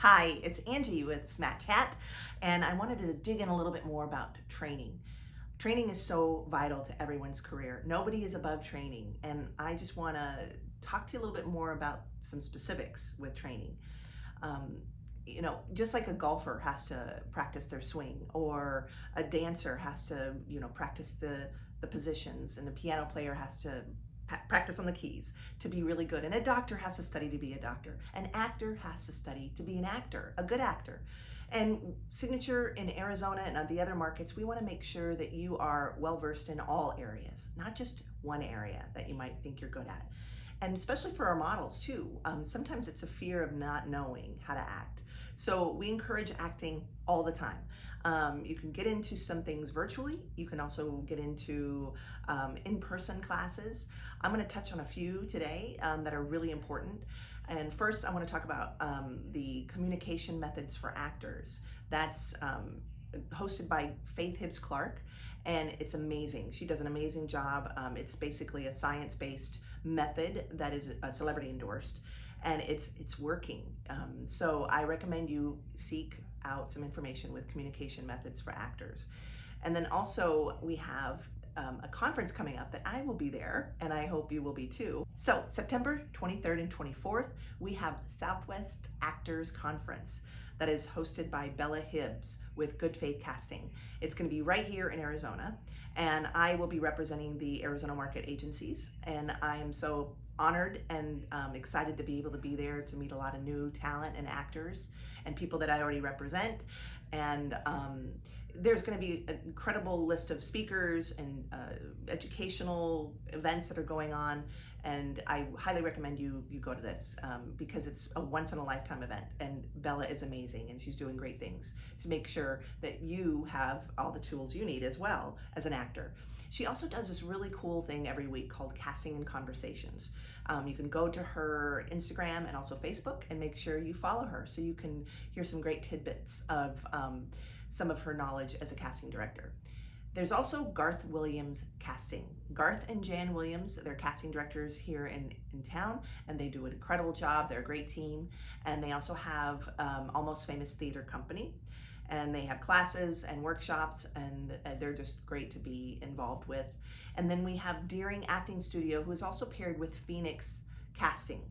Hi, it's Angie with SMAT Chat, and I wanted to dig in a little bit more about training. Training is so vital to everyone's career. Nobody is above training, and I just want to talk to you a little bit more about some specifics with training. Um, just like a golfer has to practice their swing, or a dancer has to, practice the positions, and the piano player has to practice on the keys to be really good. And a doctor has to study to be a doctor. An actor has to study to be an actor, a good actor. And Signature in Arizona and the other markets, we want to make sure that you are well versed in all areas, not just one area that you might think you're good at. And especially for our models too, sometimes it's a fear of not knowing how to act. So we encourage acting all the time. You can get into some things virtually. You can also get into in-person classes. I'm going to touch on a few today that are really important. And first, I want to talk about the communication methods for actors. That's hosted by Faith Hibbs Clark, and it's amazing. She does an amazing job. It's basically a science-based method that is celebrity endorsed, and it's working. So I recommend you seek out some information with communication methods for actors. And then also we have a conference coming up that I will be there, and I hope you will be too. So September 23rd and 24th, we have Southwest Actors Conference that is hosted by Bella Hibbs with Good Faith Casting. It's going to be right here in Arizona, and I will be representing the Arizona market agencies, and I am so honored and excited to be able to be there to meet a lot of new talent and actors and people that I already represent. And there's going to be an incredible list of speakers and educational events that are going on, and I highly recommend you go to this because it's a once-in-a-lifetime event, and Bella is amazing, and she's doing great things to make sure that you have all the tools you need as well as an actor. She also does this really cool thing every week called Casting and Conversations. You can go to her Instagram and also Facebook and make sure you follow her so you can hear some great tidbits of some of her knowledge as a casting director. There's also Garth Williams Casting. Garth and Jan Williams, they're casting directors here in town, and they do an incredible job. They're a great team, and they also have Almost Famous Theater Company, and they have classes and workshops, and they're just great to be involved with. And then we have Deering Acting Studio, who is also paired with Phoenix Casting,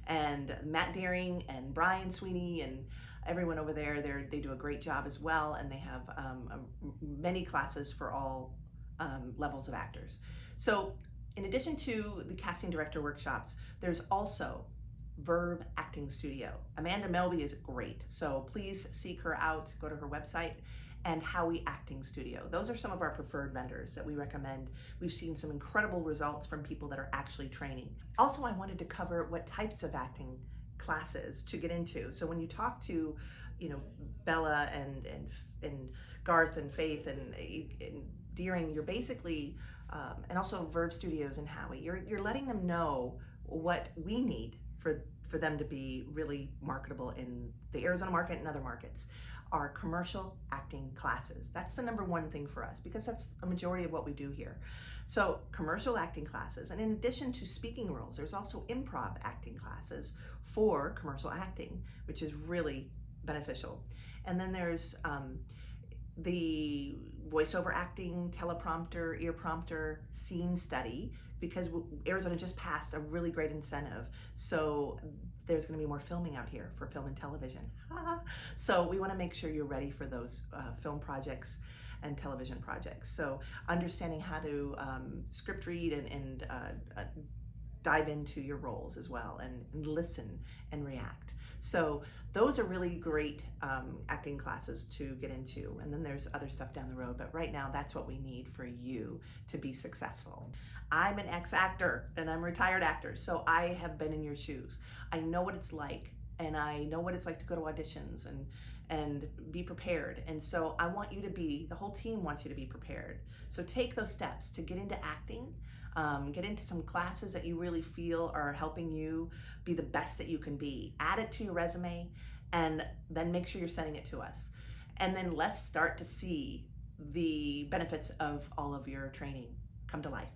and Matt Deering and Brian Sweeney and everyone over there, they do a great job as well, and they have many classes for all levels of actors. So in addition to the casting director workshops, there's also Verve Acting Studio. Amanda Melby is great, so please seek her out, go to her website, and Howey Acting Studio. Those are some of our preferred vendors that we recommend. We've seen some incredible results from people that are actually training. Also, I wanted to cover what types of acting classes to get into. So when you talk to, Bella and Garth and Faith and Deering, you're basically, and also Verve Studios and Howey, you're letting them know what we need for them to be really marketable in the Arizona market and other markets. Are commercial acting classes. That's the number one thing for us because that's a majority of what we do here. So commercial acting classes, and in addition to speaking roles, there's also improv acting classes for commercial acting, which is really beneficial. And then there's the voiceover acting, teleprompter, ear prompter, scene study, because Arizona just passed a really great incentive. So there's going to be more filming out here for film and television. So we want to make sure you're ready for those film projects and television projects. So understanding how to script read and dive into your roles as well, and listen and react. So those are really great acting classes to get into. And then there's other stuff down the road, but right now that's what we need for you to be successful. I'm an ex-actor and I'm a retired actor, so I have been in your shoes. I know what it's like, and I know what it's like to go to auditions and be prepared. And so I want you to the whole team wants you to be prepared. So take those steps to get into acting, get into some classes that you really feel are helping you be the best that you can be. Add it to your resume, and then make sure you're sending it to us. And then let's start to see the benefits of all of your training come to life.